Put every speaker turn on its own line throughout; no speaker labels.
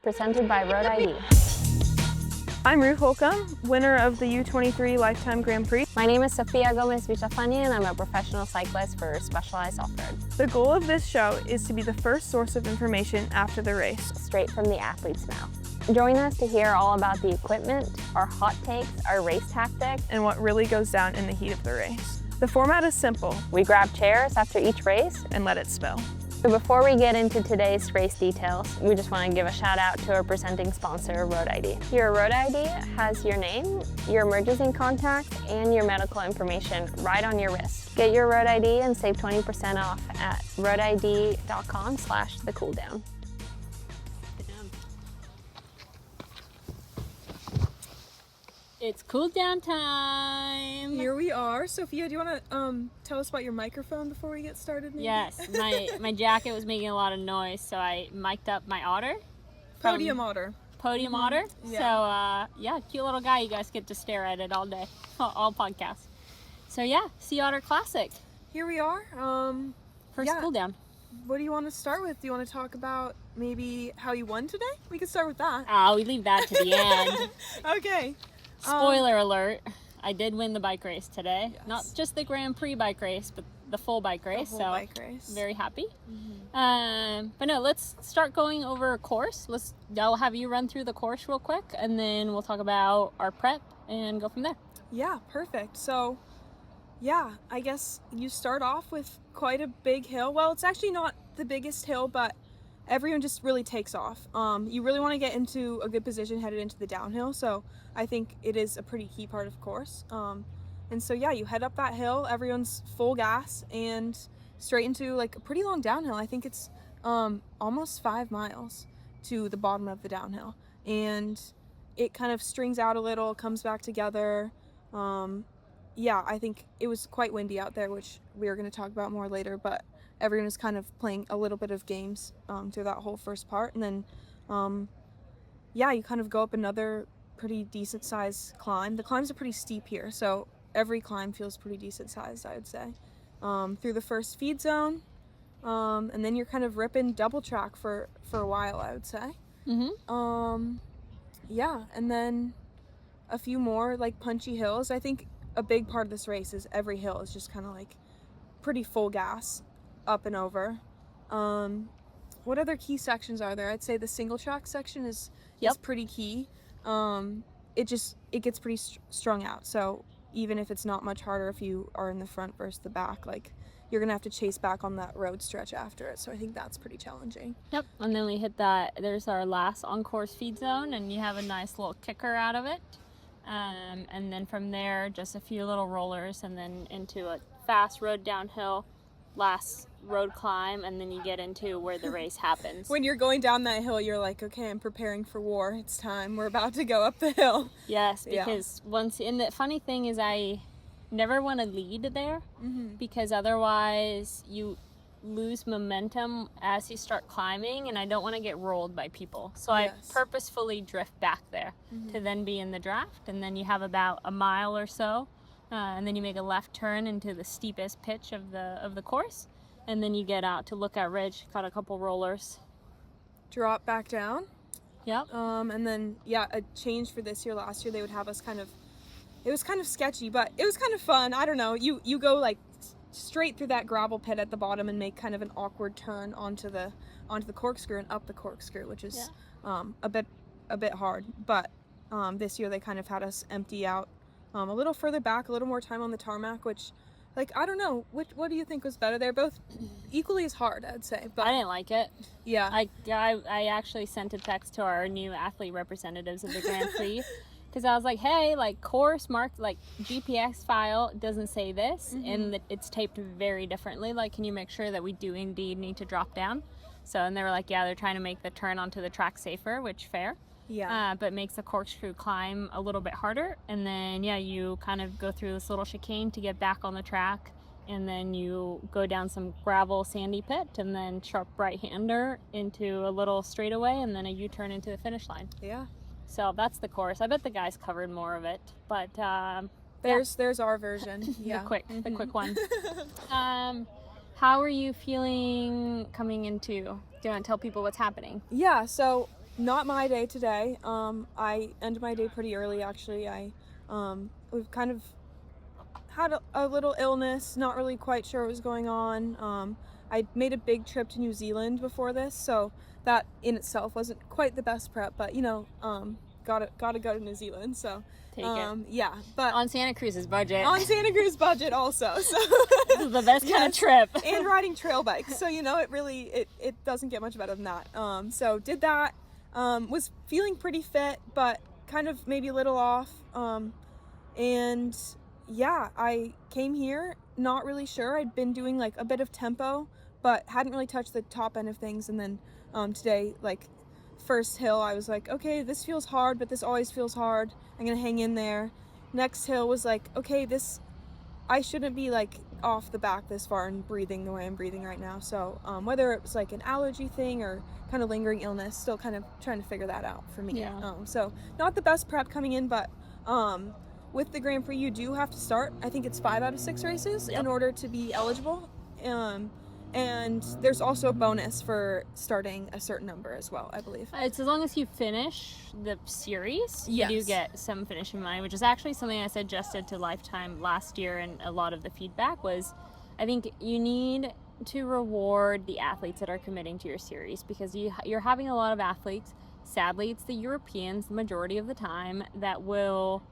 presented by Road ID.
I'm Ruth Holcomb, winner of the U23 Lifetime Grand Prix.
My name is Sofia and I'm a professional cyclist for Specialized Off-Road.
The goal of this show is to be the first source of information after the race.
Straight from the athlete's mouth. Join us to hear all about the equipment, our hot takes, our race tactics,
and what really goes down in the heat of the race. The format is simple.
We grab chairs after each race
and let it spill.
So before we get into today's race details, we just want to give a shout out to our presenting sponsor, Road ID. Your Road ID has your name, your emergency contact, and your medical information right on your wrist. Get your Road ID and save 20% off at roadid.com/thecooldown.
It's cool down time.
Here we are. Sophia, do you want to tell us about your microphone before we get started? Maybe?
Yes, my jacket was making a lot of noise, so I mic'd up my otter.
Podium otter.
Podium otter.
Yeah.
So yeah, cute little guy. You guys get to stare at it all day, all podcast. So yeah, Sea Otter Classic.
Here we are.
First cool down.
What do you want to start with? Do you want to talk about maybe how you won today? We could start with that.
We leave that to the end.
Okay.
Spoiler alert, I did win the bike race today.
Yes.
Not just the Grand Prix bike race, but the full bike race.
Bike race.
Very happy. But no, let's start going over a course. I'll have you run through the course real quick, and then we'll talk about our prep and go from there.
Yeah, perfect. So, yeah, I guess you start off with quite a big hill. Well, it's actually not the biggest hill, but everyone just really takes off. You really want to get into a good position headed into the downhill, so I think it is a pretty key part of the course. And so yeah, you head up that hill, everyone's full gas, and straight into like a pretty long downhill. I think it's almost 5 miles to the bottom of the downhill, and it kind of strings out a little, comes back together. Yeah, I think it was quite windy out there, which we are going to talk about more later, but everyone was kind of playing a little bit of games through that whole first part, and then yeah, you kind of go up another pretty decent sized climb. The climbs are pretty steep here, so every climb feels pretty decent sized, I would say, through the first feed zone, and then you're kind of ripping double track for a while, I would say. Yeah, and then a few more like punchy hills. I think a big part of this race is every hill is just kind of like pretty full gas up and over. What other key sections are there? I'd say the single track section is pretty key. It gets pretty strung out, so even if it's not much harder if you are in the front versus the back, like you're gonna have to chase back on that road stretch after it, so I think that's pretty challenging.
Yep, and then we hit that, there's our last on-course feed zone, and you have a nice little kicker out of it. And then from there, just a few little rollers, and then into a fast road downhill, last road climb, and then you get into where the race happens.
When you're going down that hill, you're like, okay, I'm preparing for war. It's time. We're about to go up the hill.
Yes, because the funny thing is I never want to lead there, because otherwise you lose momentum as you start climbing, and I don't want to get rolled by people. So I purposefully drift back there to then be in the draft, and then you have about a mile or so, and then you make a left turn into the steepest pitch of the course, and then you get out to Lookout Ridge, got a couple rollers.
Drop back down.
Yep.
And then, yeah, a change for this year. Last year they would have us it was kind of sketchy, but it was kind of fun. I don't know. You go like straight through that gravel pit at the bottom and make kind of an awkward turn onto the corkscrew and up the corkscrew, which is a bit hard. But this year they kind of had us empty out a little further back, a little more time on the tarmac, which, like, I don't know, what do you think was better? They're both equally as hard, I'd say. But
I didn't like it.
Yeah.
I actually sent a text to our new athlete representatives of the Grand Prix, because I was like, hey, like, course marked, like, GPS file doesn't say this, and that it's taped very differently. Like, can you make sure that we do indeed need to drop down? So, and they were like, yeah, they're trying to make the turn onto the track safer, which fair.
Yeah.
But makes the corkscrew climb a little bit harder. And then, yeah, you kind of go through this little chicane to get back on the track. And then you go down some gravel sandy pit, and then sharp right-hander into a little straightaway, and then a U-turn into the finish line.
Yeah.
So that's the course. I bet the guys covered more of it. But
there's our version. Yeah.
The quick one. How are you feeling coming into? Do you want to tell people what's happening?
Yeah, so not my day today. I ended my day pretty early, actually. We've kind of had a little illness, not really quite sure what was going on. I made a big trip to New Zealand before this, so that in itself wasn't quite the best prep, but gotta go to New Zealand, so
Take it.
yeah, but
On Santa Cruz's budget.
on Santa Cruz budget also, so
This is the best kind of
Yes.
trip.
and riding trail bikes, so it really it doesn't get much better than that. So did that, was feeling pretty fit, but kind of maybe a little off, and yeah, I came here not really sure. I'd been doing like a bit of tempo, but hadn't really touched the top end of things. And then today, like first hill, I was like, okay, this feels hard, but this always feels hard. I'm gonna hang in there. Next hill was like, okay, I shouldn't be like off the back this far and breathing the way I'm breathing right now. So whether it was like an allergy thing or kind of lingering illness, still kind of trying to figure that out for me.
Yeah.
So not the best prep coming in, but with the Grand Prix, you do have to start. I think it's 5 out of 6 races in order to be eligible. And there's also a bonus for starting a certain number as well, I believe.
It's as long as you finish the series,
Yes.
you do get some finishing money, which is actually something I suggested to Lifetime last year, and a lot of the feedback was, I think you need to reward the athletes that are committing to your series, because you're having a lot of athletes, sadly it's the Europeans the majority of the time, that will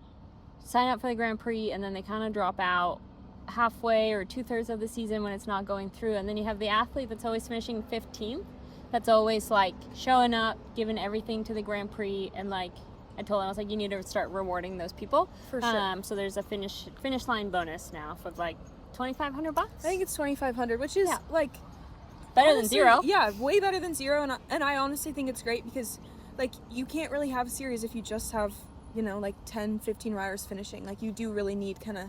sign up for the Grand Prix and then they kind of drop out halfway or 2/3 of the season when it's not going through. And then you have the athlete that's always finishing 15th, that's always like showing up, giving everything to the Grand Prix. And like I told him, I was like, you need to start rewarding those people.
For sure.
So there's a finish line bonus now for like $2,500.
I think it's 2,500, which is like
better than
honestly,
zero.
Yeah, way better than zero. And I honestly think it's great because like you can't really have a series if you just have like 10, 15 riders finishing. Like you do really need kind of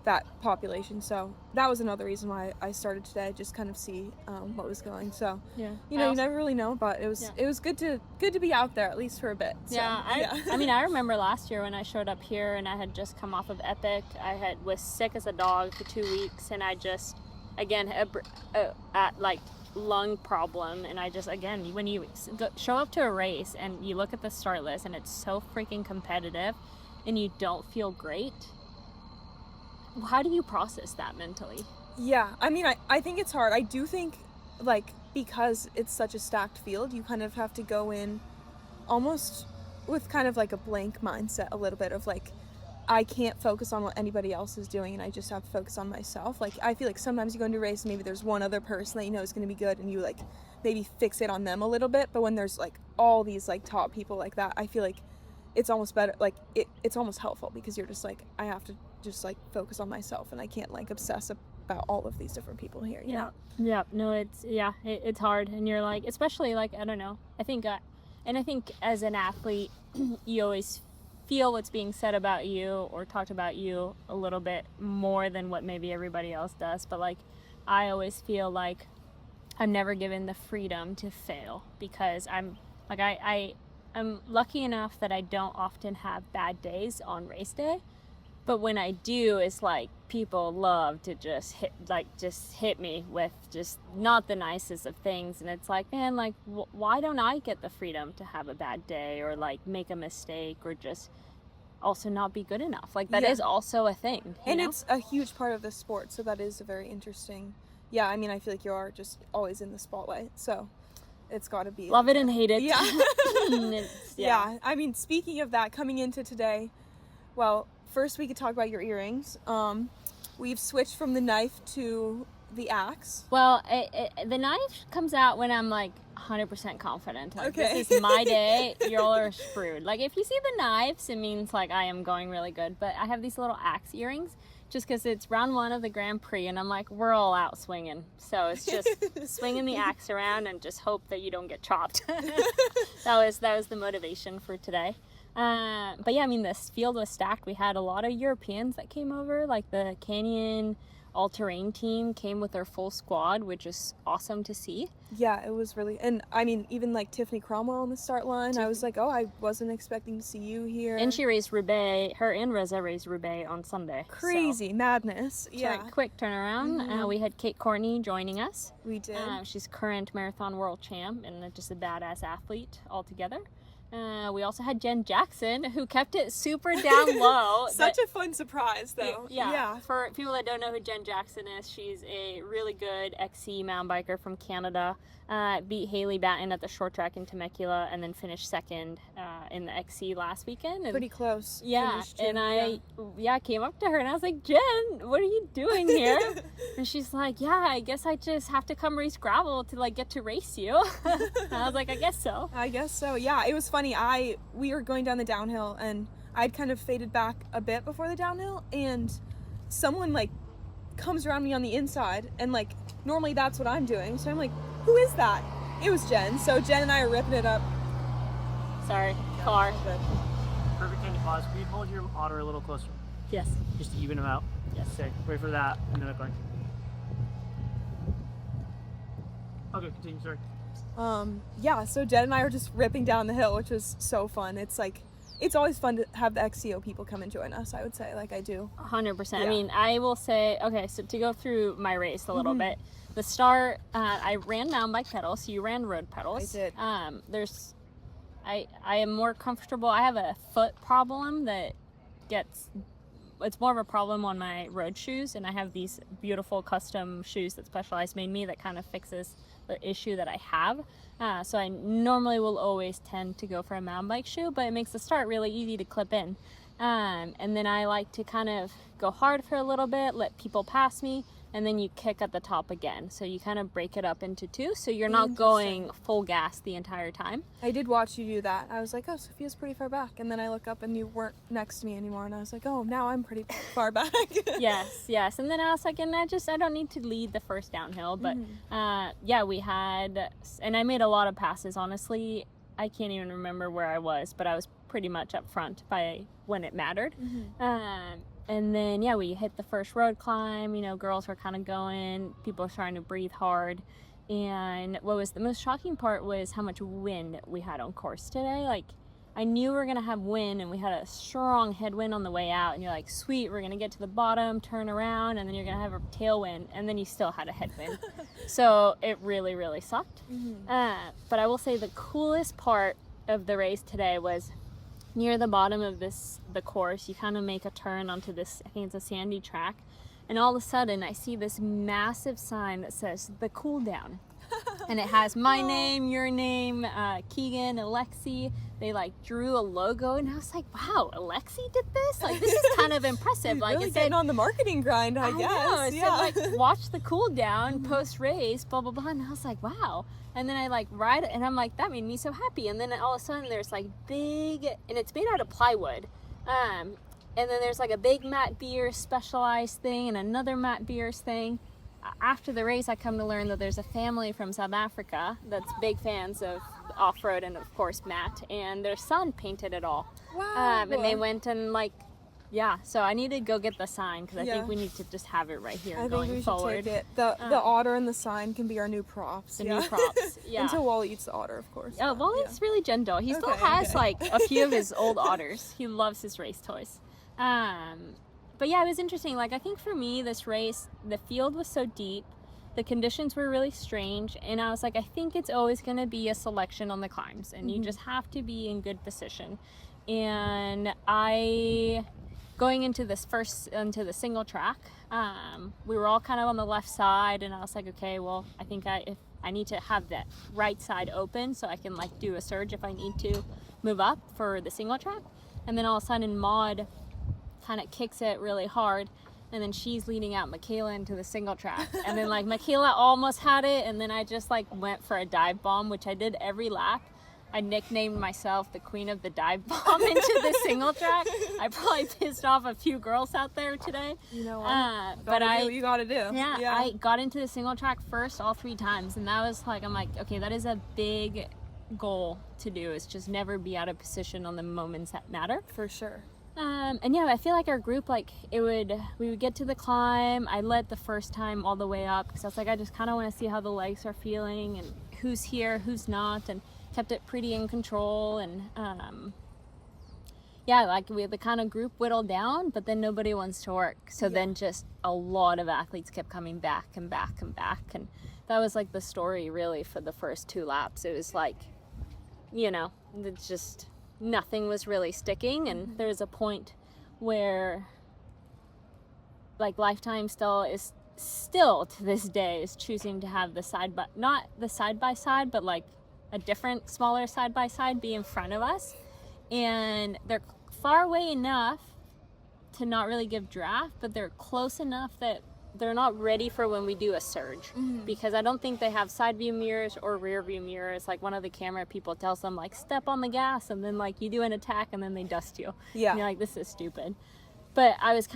that population. So that was another reason why I started today, just kind of see what was going. So
Yeah.
you never really know, but it was good to be out there at least for a bit. So,
I mean, I remember last year when I showed up here and I had just come off of Epic. I was sick as a dog for 2 weeks, and I just again at like lung problem, and I just again, when you show up to a race and you look at the start list and it's so freaking competitive and you don't feel great, how do you process that mentally?
Yeah, I mean, I think it's hard. I do think like because it's such a stacked field, you kind of have to go in almost with kind of like a blank mindset, a little bit of like, I can't focus on what anybody else is doing and I just have to focus on myself. Like I feel like sometimes you go into a race, maybe there's one other person that you know is going to be good and you like maybe fixate on them a little bit, but when there's like all these like top people like that, I feel like it's almost better, like it's almost helpful because you're just like, I have to just like focus on myself and I can't like obsess about all of these different people here.
Yeah, no, it's hard, and you're like, especially like, I don't know, I think as an athlete you always feel what's being said about you or talked about you a little bit more than what maybe everybody else does, but like I always feel like I'm never given the freedom to fail, because I'm like I'm lucky enough that I don't often have bad days on race day, but when I do, it's like people love to just hit me with just not the nicest of things, and it's like, man, like why don't I get the freedom to have a bad day or like make a mistake or just also not be good enough? Like that is also a thing,
and it's a huge part of the sport, so that is a very interesting. Yeah, I mean, I feel like you are just always in the spotlight, so it's got to be
love it and hate it.
Yeah. I mean, speaking of that, coming into today, well, first we could talk about your earrings. We've switched from the knife to the axe.
Well, the knife comes out when I'm like 100% confident. Like,
okay.
This is my day. Y'all are screwed. Like if you see the knives, it means like I am going really good. But I have these little axe earrings just because it's round 1 of the Grand Prix, and I'm like, we're all out swinging. So it's just swinging the axe around and just hope that you don't get chopped. That was the motivation for today. But yeah, I mean, this field was stacked. We had a lot of Europeans that came over, like the Canyon, all-terrain team came with their full squad, which is awesome to see.
Yeah, it was really, and I mean, even like Tiffany Cromwell on the start line, I was like, oh, I wasn't expecting to see you here.
And she raced Roubaix, her and Reza raced Roubaix on Sunday.
Crazy madness. Yeah.
Quick turnaround. We had Kate Courtney joining us.
We did.
She's current marathon world champ and just a badass athlete altogether. We also had Jen Jackson, who kept it super down low.
Such a fun surprise, though.
Yeah. For people that don't know who Jen Jackson is, she's a really good XC mountain biker from Canada. Beat Haley Batten at the short track in Temecula and then finished second in the XC last weekend. And
pretty close.
Yeah, and I came up to her and I was like, Jen, what are you doing here? And she's like, yeah, I guess I just have to come race gravel to like get to race you. And I was like, I guess so.
I guess so. Yeah, it was funny. We were going down the downhill and I'd kind of faded back a bit before the downhill and someone like comes around me on the inside and like normally that's what I'm doing. So I'm like, who is that? It was Jen. So Jen and I are ripping it up.
Sorry, car.
Perfect, can you pause? Can you hold your otter a little closer?
Yes.
Just to even them out.
Yes.
Okay, wait for that, and then I'm going. Okay, continue, sorry.
Yeah, so Jen and I are just ripping down the hill, which was so fun. It's like, it's always fun to have the XCO people come and join us, I would say, like I do.
100%.
Yeah.
I mean, I will say, okay, so to go through my race a little bit, the start, I ran mountain bike pedals, so you ran road pedals.
I did.
I am more comfortable. I have a foot problem that it's more of a problem on my road shoes, and I have these beautiful custom shoes that Specialized made me that kind of fixes the issue that I have. So I normally will always tend to go for a mountain bike shoe, but it makes the start really easy to clip in. And then I like to kind of go hard for a little bit, let people pass me, and then you kick at the top again. So you kind of break it up into two, so you're not going full gas the entire time.
I did watch you do that. I was like, oh, Sophia's pretty far back. And then I look up and you weren't next to me anymore. And I was like, oh, now I'm pretty far back.
Yes. And then I was like, and I don't need to lead the first downhill. But we had, and I made a lot of passes, honestly. I can't even remember where I was, but I was pretty much up front by when it mattered. And then, we hit the first road climb, girls were kind of going, people were starting to breathe hard. And what was the most shocking part was how much wind we had on course today. Like, I knew we were going to have wind, and we had a strong headwind on the way out. And you're like, sweet, we're going to get to the bottom, turn around, and then you're going to have a tailwind. And then you still had a headwind. So it really, really sucked. But I will say the coolest part of the race today was near the bottom of the course, you kind of make a turn onto this, I think it's a sandy track, and all of a sudden I see this massive sign that says the Cooldown. And it has my name, your name, Keegan, Alexi. They like drew a logo, and I was like, wow, Alexi did this? Like, this is kind of impressive. Like,
really getting on the marketing grind, I guess.
Know. So like, watch the Cooldown post race, blah blah blah, and I was like, wow. And then I like ride it, and I'm like, that made me so happy. And then all of a sudden there's like big, and it's made out of plywood. And then there's like a big Matt Beers Specialized thing and another Matt Beers thing. After the race, I come to learn that there's a family from South Africa that's big fans of off-road and of course Matt, and their son painted it all.
Wow.
And they went and like, so I need to go get the sign, because I think we need to just have it right here going forward.
I think we should take it. The otter and the sign can be our new props.
New props,
Until Wally eats the otter, of course.
Oh, Wally's really gentle. He still has like a few of his old otters. He loves his race toys. But it was interesting. Like, I think for me, this race, the field was so deep, the conditions were really strange, and I was like, I think it's always going to be a selection on the climbs, and you just have to be in good position. And going into the single track, we were all kind of on the left side, and I was like, okay, well, I think if I need to have that right side open so I can like do a surge if I need to move up for the single track. And then all of a sudden Maud kind of kicks it really hard, and then she's leading out Michaela into the single track, and then like Michaela almost had it, and then I just like went for a dive bomb, which I did every lap. I nicknamed myself the queen of the dive bomb into the single track. I probably pissed off a few girls out there today.
You know what?
But
do what you gotta do.
Yeah, I got into the single track first all 3 times, and that was like, I'm like, okay, that is a big goal to do, is just never be out of position on the moments that matter.
For sure.
And yeah, I feel like our group, like we would get to the climb. I led the first time all the way up because I was like, I just kind of want to see how the legs are feeling and who's here, who's not, and kept it pretty in control. And yeah, like the kind of group whittled down, but then nobody wants to work. So then just a lot of athletes kept coming back and back and back. And that was like the story really for the first 2 laps. It was like, you know, it's just nothing was really sticking. And there's a point where like Lifetime still to this day is choosing to have not the side by side, but like a different smaller side by side be in front of us. And they're far away enough to not really give draft, but they're close enough that they're not ready for when we do a surge, because I don't think they have side view mirrors or rear view mirrors. Like one of the camera people tells them like step on the gas, and then like you do an attack and then they dust you.
Yeah.
And you're like, this is stupid. But I was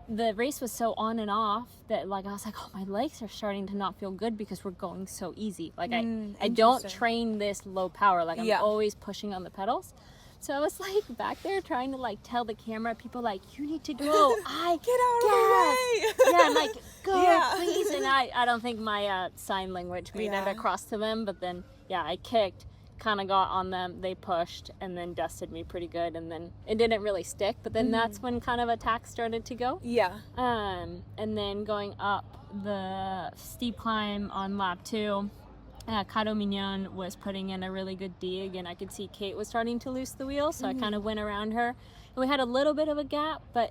the race was so on and off that like I was like, oh, my legs are starting to not feel good because we're going so easy. Like I don't train this low power. Like I'm always pushing on the pedals. So I was like back there trying to like tell the camera people like, you need to go.
Get out of the way.
Yeah, I'm like, go please. And I don't think my sign language made it across to them. But then I kicked, kind of got on them, they pushed, and then dusted me pretty good. And then it didn't really stick. But then that's when kind of attacks started to go.
Yeah.
And then going up the steep climb on lap 2. Cato Mignon was putting in a really good dig, and I could see Kate was starting to loose the wheel, so I kind of went around her. And we had a little bit of a gap, but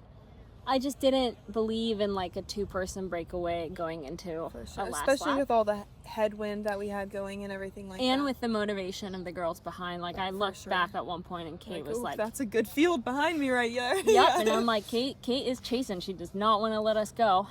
I just didn't believe in like a 2-person breakaway going into a last
especially
lap.
with all the headwind that we had going and everything like that.
And with the motivation of the girls behind. Like I looked back at one point and Kate was like,
that's a good field behind me right there.
Yep, and I'm like, Kate is chasing. She does not want to let us go.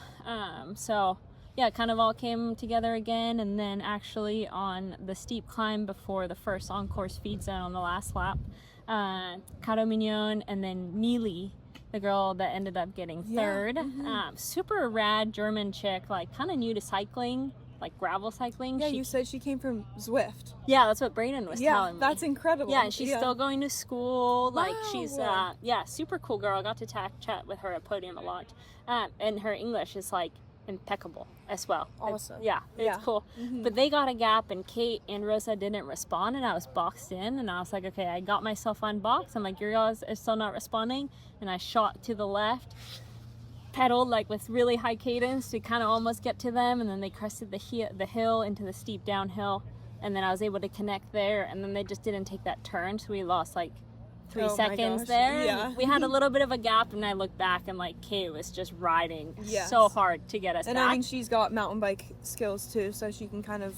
So yeah, it kind of all came together again. And then actually on the steep climb before the first on-course feed zone on the last lap, Cato Mignon and then Neely, the girl that ended up getting third, super rad German chick, like kind of new to cycling, like gravel cycling.
Yeah, you said she came from Zwift.
Yeah, that's what Brayden was telling me.
Yeah, that's incredible.
Yeah, and she's still going to school. Like she's,
Wow.
Super cool girl. I got to chat with her at Podium a lot. And her English is like impeccable as well.
Awesome.
It's cool. But they got a gap, and Kate and Rosa didn't respond, and I was boxed in, and I was like, okay, I got myself unboxed. I'm like, your guys are still not responding, and I shot to the left, pedaled like with really high cadence to kind of almost get to them, and then they crested the hill into the steep downhill, and then I was able to connect there, and then they just didn't take that turn, so we lost like 3 seconds there.
Yeah.
We had a little bit of a gap, and I looked back, and like Kate was just riding so hard to get us back.
And I mean, she's got mountain bike skills too, so she can kind of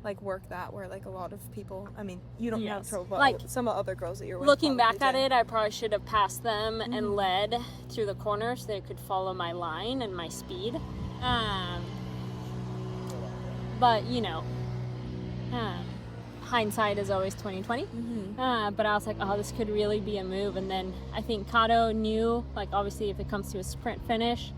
like work that where like a lot of people, I mean, you don't have trouble, but like some of the other girls that you're with.
Looking back at it, I probably should have passed them and led through the corner so they could follow my line and my speed. But you know, hindsight is always 20/20. But I was like, oh, this could really be a move. And then I think Kato knew, like, obviously if it comes to a sprint finish,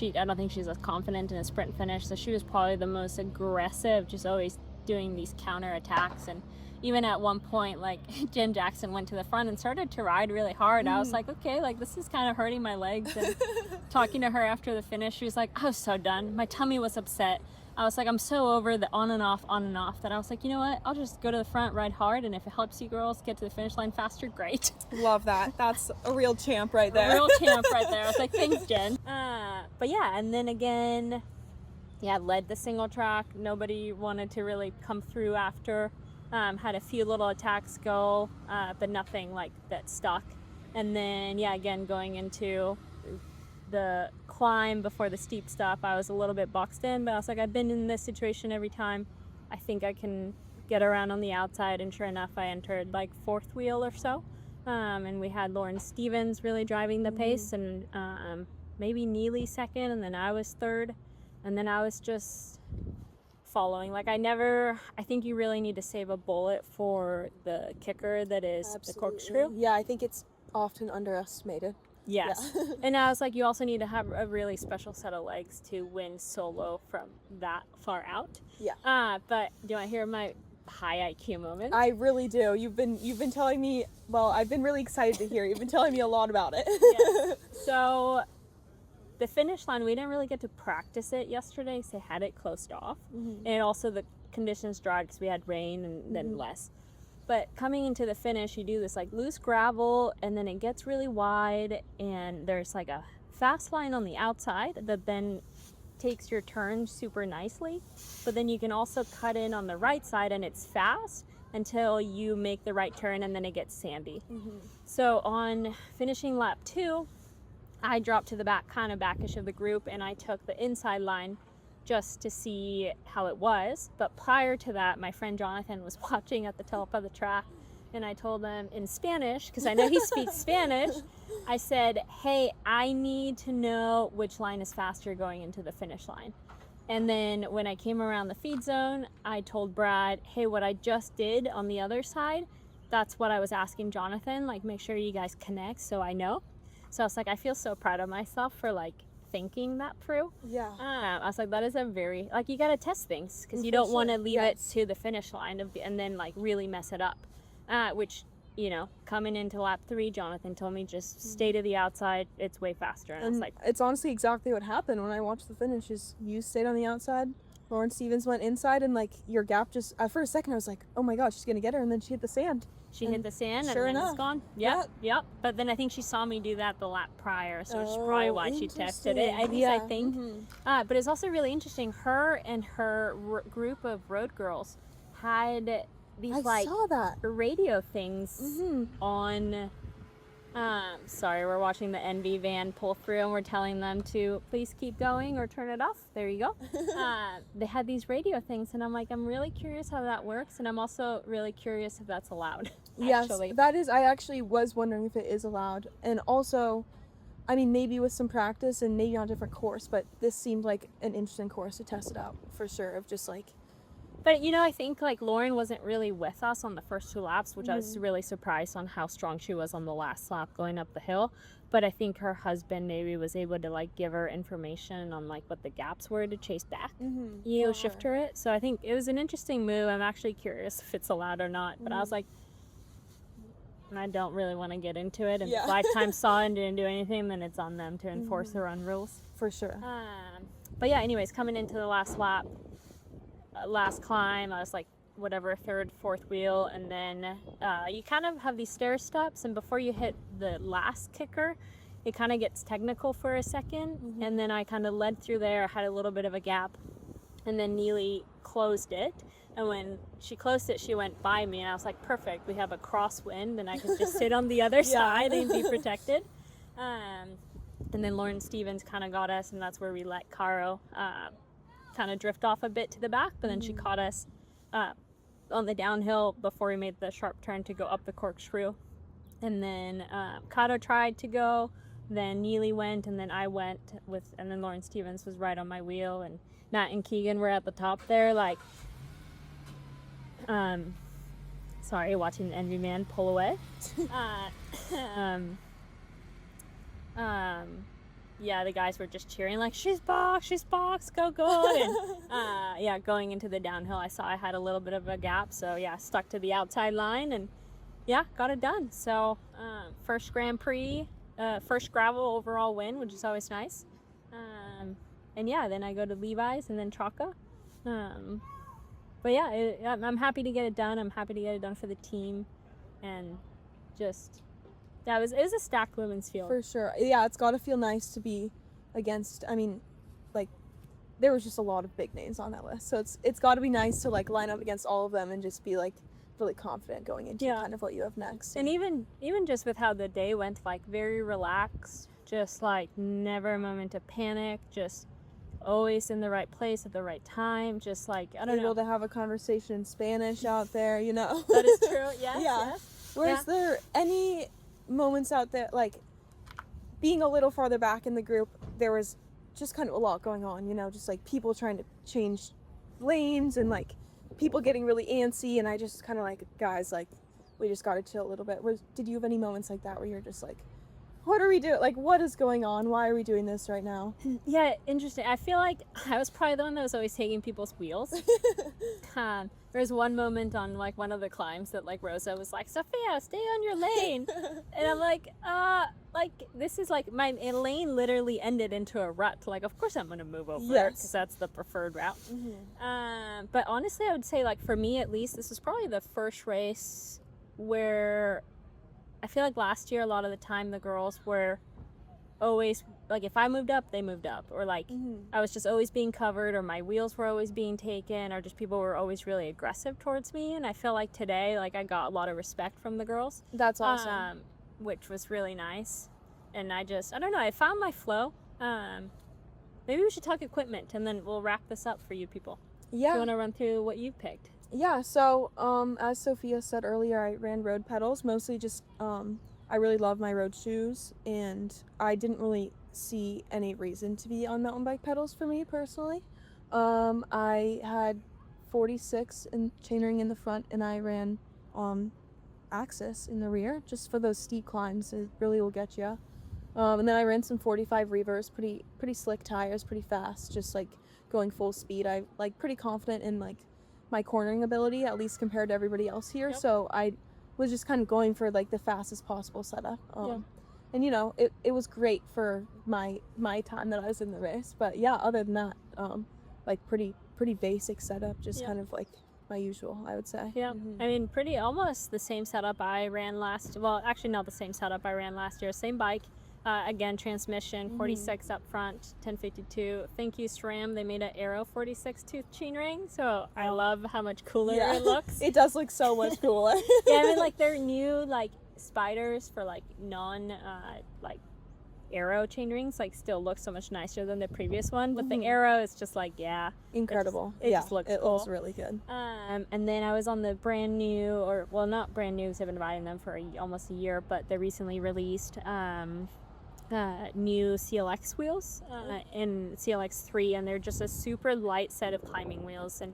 I don't think she's as confident in a sprint finish, so she was probably the most aggressive, just always doing these counter attacks. And even at one point, like, Jen Jackson went to the front and started to ride really hard. I was like, okay, like, this is kind of hurting my legs. And talking to her after the finish, she was like, I was so done. My tummy was upset. I was like, I'm so over the on and off that I was like, you know what? I'll just go to the front, ride hard, and if it helps you girls get to the finish line faster, great.
Love that. That's a real champ right there.
A real champ right there. I was like, thanks, Jen. But yeah, and then again, led the single track. Nobody wanted to really come through after. Had a few little attacks go, but nothing like that stuck. And then, again, going into the climb before the steep stuff, I was a little bit boxed in, but I was like, I've been in this situation every time. I think I can get around on the outside, and sure enough, I entered like 4th wheel or so. And we had Lauren Stevens really driving the pace, and maybe Neely 2nd, and then I was 3rd, and then I was just following. Like I think you really need to save a bullet for the kicker that is the corkscrew.
Yeah, I think it's often underestimated.
Yes. Yeah. And I was like, you also need to have a really special set of legs to win solo from that far out.
Yeah.
But do you want to hear my high IQ moments.
I really do. You've been telling me, well, I've been really excited to hear. You've been telling me a lot about it.
Yes. So the finish line, we didn't really get to practice it yesterday because they had it closed off. And also the conditions dried because we had rain and then less. But coming into the finish, you do this like loose gravel, and then it gets really wide, and there's like a fast line on the outside that then takes your turn super nicely. But then you can also cut in on the right side, and it's fast until you make the right turn, and then it gets sandy. So on finishing lap 2, I dropped to the back, kind of backish of the group, and I took the inside line just to see how it was. But prior to that, my friend Jonathan was watching at the top of the track, and I told him in Spanish, because I know he speaks Spanish, I said, hey, I need to know which line is faster going into the finish line. And then when I came around the feed zone, I told Brad, hey, what I just did on the other side, that's what I was asking Jonathan, like, make sure you guys connect so I know. So I was like, I feel so proud of myself for like thinking that through.
Yeah.
I was like, that is a very, like, you gotta test things because you don't want to leave it to the finish line and then like really mess it up. Which, you know, coming into lap 3, Jonathan told me just stay to the outside, it's way faster. And I was like,
it's honestly exactly what happened when I watched the finish. Is you stayed on the outside, Lauren Stevens went inside, and like your gap just, for a second I was like, oh my god, she's gonna get her, and then she hit the sand.
She hit the sand
sure
and then
enough.
it's gone. Yep. But then I think she saw me do that the lap prior, so it's probably why she tested it. I think. But it's also really interesting. Her and her group of road girls had these
saw that.
radio things on. Sorry, we're watching the NV van pull through, and we're telling them to please keep going or turn it off. There you go. They had these radio things, and I'm like, I'm really curious how that works, and I'm also really curious if that's allowed.
Yes, that is. I actually was wondering if it is allowed, and also, I mean, maybe with some practice and maybe on a different course, but this seemed like an interesting course to test it out for sure. Of just like.
But, you know, I think, like, Lauren wasn't really with us on the first 2 laps, which I was really surprised on how strong she was on the last lap going up the hill. But I think her husband maybe was able to, like, give her information on, like, what the gaps were to chase back, you know, shift her it. So I think it was an interesting move. I'm actually curious if it's allowed or not. But I was like, I don't really want to get into it. And if Lifetime saw it and didn't do anything, then it's on them to enforce their own rules.
For sure.
But, yeah, anyways, coming into the last lap, last climb, I was like whatever 3rd, 4th wheel, and then you kind of have these stair steps, and before you hit the last kicker it kind of gets technical for a second, and then I kind of led through there. I had a little bit of a gap, and then Neely closed it, and when she closed it she went by me, and I was like, perfect, we have a crosswind and I could just sit on the other side and be protected. And then Lauren Stevens kind of got us, and that's where we let Caro kind of drift off a bit to the back, but then she caught us on the downhill before we made the sharp turn to go up the corkscrew. And then Caro tried to go, then Neely went, and then I went and then Lauren Stevens was right on my wheel, and Nat and Keegan were at the top there, like sorry, watching the Envy Man pull away. Yeah, the guys were just cheering like, she's boxed, go. And yeah, going into the downhill, I saw I had a little bit of a gap, so yeah, stuck to the outside line and yeah, got it done. So first Grand Prix, first gravel overall win, which is always nice. And yeah, then I go to Levi's and then Chaka. But yeah, I'm happy to get it done. I'm happy to get it done for the team, and just. Yeah, it was a stacked women's field. For sure.
Yeah, it's got to feel nice to be against, I mean, like, there was just a lot of big names on that list. So it's got to be nice to, like, line up against all of them and just be, like, really confident going into kind of what you have next.
And even just with how the day went, like, very relaxed, just, like, never a moment of panic, just always in the right place at the right time, just, like, I don't know.
Able to have a conversation in Spanish out there, you know.
That is true, yes.
Was there any moments out there, like, being a little farther back in the group, there was just kind of a lot going on, you know, just like people trying to change lanes and like people getting really antsy, and I just kind of like, guys, like, we just got to chill a little bit. Did you have any moments like that where you're just like, what are we doing? Like, what is going on? Why are we doing this right now?
Yeah, interesting. I feel like I was probably the one that was always taking people's wheels. There was one moment on like one of the climbs that like Rosa was like, Sophia, stay on your lane. And I'm like this is like my lane literally ended into a rut. Like, of course I'm going to move over because that's the preferred route. But honestly, I would say like for me at least, this is probably the first race where I feel like last year a lot of the time the girls were always like, if I moved up, they moved up, or like I was just always being covered, or my wheels were always being taken, or just people were always really aggressive towards me. And I feel like today, like I got a lot of respect from the girls.
That's awesome.
Which was really nice. And I don't know, I found my flow. Maybe we should talk equipment and then we'll wrap this up for you people.
Yeah.
Do you want to run through what you picked?
Yeah, so as Sophia said earlier, I ran road pedals, mostly just I really love my road shoes, and I didn't really see any reason to be on mountain bike pedals for me personally. I had 46 in chainring in the front, and I ran Axis in the rear just for those steep climbs. It really will get you. And then I ran some 45 Reavers, pretty slick tires, pretty fast, just like going full speed. I like pretty confident in like my cornering ability, at least compared to everybody else here. So I was just kind of going for like the fastest possible setup. And you know, it was great for my time that I was in the race. But yeah, other than that, like pretty basic setup, just kind of like my usual, I would say.
Yeah, I mean, pretty almost the same setup I ran well, actually not the same setup I ran last year, same bike. Again, transmission, 46 up front, 1052. Thank you, SRAM. They made an Aero 46 tooth chainring, so I love how much cooler it looks.
It does look so much cooler.
Yeah, I mean, like their new like spiders for like non like Aero chainrings like still look so much nicer than the previous one. But the Aero is just like
incredible.
It just looks cool.
It looks really good.
And then I was on the brand new, or well, not brand new because I've been riding them for almost a year, but they recently released new CLX wheels in CLX 3, and they're just a super light set of climbing wheels. And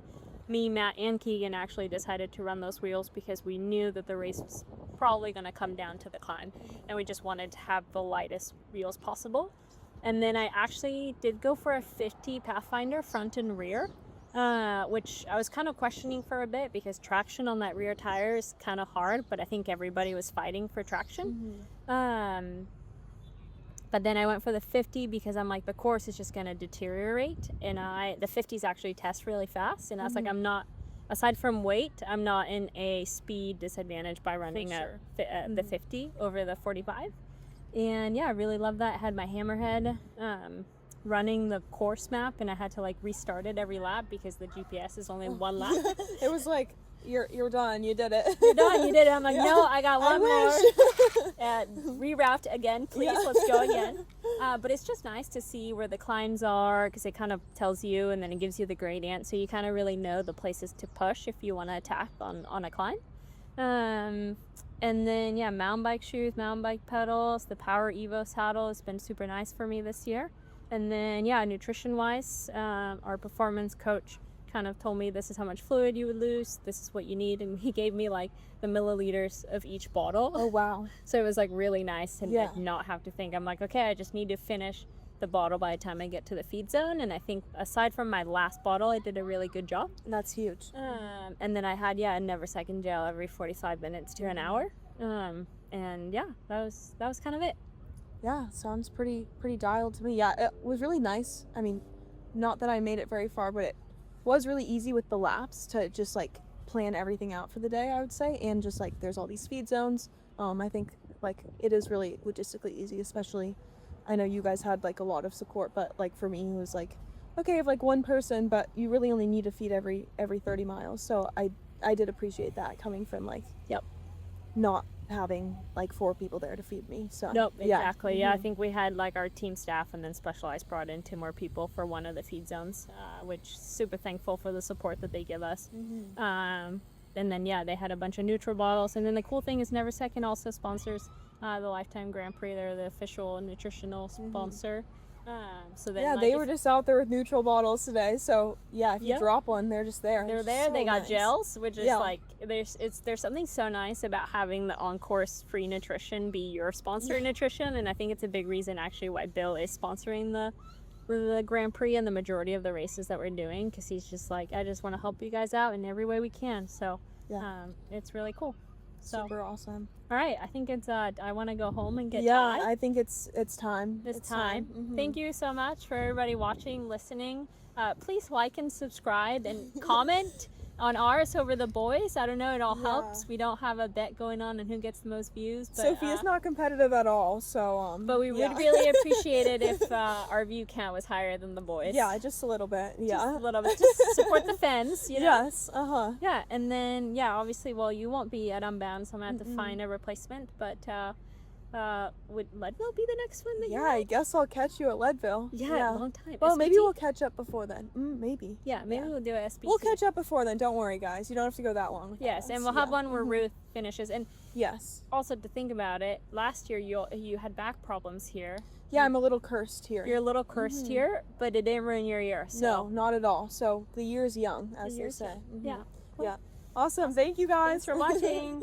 me, Matt, and Keegan actually decided to run those wheels because we knew that the race was probably going to come down to the climb, and we just wanted to have the lightest wheels possible. And then I actually did go for a 50 Pathfinder front and rear, which I was kind of questioning for a bit because traction on that rear tire is kind of hard, but I think everybody was fighting for traction. But then I went for the 50 because I'm like, the course is just going to deteriorate. And the 50s actually test really fast. And I was like, I'm not, aside from weight, I'm not in a speed disadvantage by running the 50 over the 45. And yeah, I really love that. I had my hammerhead running the course map, and I had to like restart it every lap because the GPS is only one lap.
It was like, you're done, you did it.
You're done, you did it. I'm like, no, I got one more. Reroute again, please. Let's go again. But it's just nice to see where the climbs are because it kind of tells you, and then it gives you the gradient, so you kind of really know the places to push if you want to attack on a climb. And then mountain bike shoes, mountain bike pedals. The Power Evo saddle has been super nice for me this year. And then nutrition wise, our performance coach kind of told me this is how much fluid you would lose, this is what you need, and he gave me like the milliliters of each bottle.
Oh wow.
So it was like really nice to not have to think. I'm like, okay, I just need to finish the bottle by the time I get to the feed zone, and I think aside from my last bottle I did a really good job.
That's huge.
And then I had a never second gel every 45 minutes to an hour, and that was kind of it.
Yeah, sounds pretty dialed to me. Yeah, it was really nice. I mean, not that I made it very far, but it was really easy with the laps to just like plan everything out for the day, I would say. And just like there's all these feed zones. I think like it is really logistically easy, especially I know you guys had like a lot of support, but like for me it was like, okay, I have like one person, but you really only need to feed every 30 miles. So I did appreciate that coming from like not having like 4 people there to feed me. So
nope, exactly. Yeah, I think we had like our team staff, and then Specialized brought in 2 more people for one of the feed zones, which super thankful for the support that they give us. And then they had a bunch of neutral bottles, and then the cool thing is Never Second also sponsors the Lifetime Grand Prix. They're the official nutritional sponsor. So then,
Yeah,
like,
they were just out there with neutral bottles today. So yeah, if you
Yep.
drop one, they're just there.
They're
It's
there. They
so
got
nice.
gels, which is
Yeah.
like there's something so nice about having the on-course free nutrition be your sponsor nutrition, and I think it's a big reason actually why Bill is sponsoring the Grand Prix and the majority of the races that we're doing, because he's just like, I just want to help you guys out in every way we can. So it's really cool. So
Super awesome.
all right, I think it's I want to go home and get
Yeah,
Ty.
I think it's time.
It's time. Thank you so much for everybody watching, listening. Please like and subscribe and comment on ours over the boys. I don't know, it all helps. We don't have a bet going on who gets the most views. But,
Sophia's not competitive at all, so
but we would really appreciate it if our view count was higher than the boys.
Yeah, just a little bit.
Just
Yeah.
a little bit. Just support the fans, you know?
Yes. Uh-huh.
Yeah, and then, obviously, well, you won't be at Unbound, so I'm going to have to find a replacement. But would Leadville be the next one?
Yeah, I guess I'll catch you at Leadville.
Yeah, long time.
Well, maybe
SBT?
we'll catch up before then. Maybe.
Yeah, maybe we'll do a SBT.
We'll catch up before then. Don't worry, guys. You don't have to go that long. With
Yes,
us.
and we'll have one where Ruth finishes. And
Yes.
also to think about it, last year you had back problems here.
Yeah, I'm a little cursed here.
You're a little cursed here, but it didn't ruin your year. So.
No, not at all. So the year's young, as they
year's
say.
Yeah.
Yeah. Awesome. Thank you guys
Thanks for watching.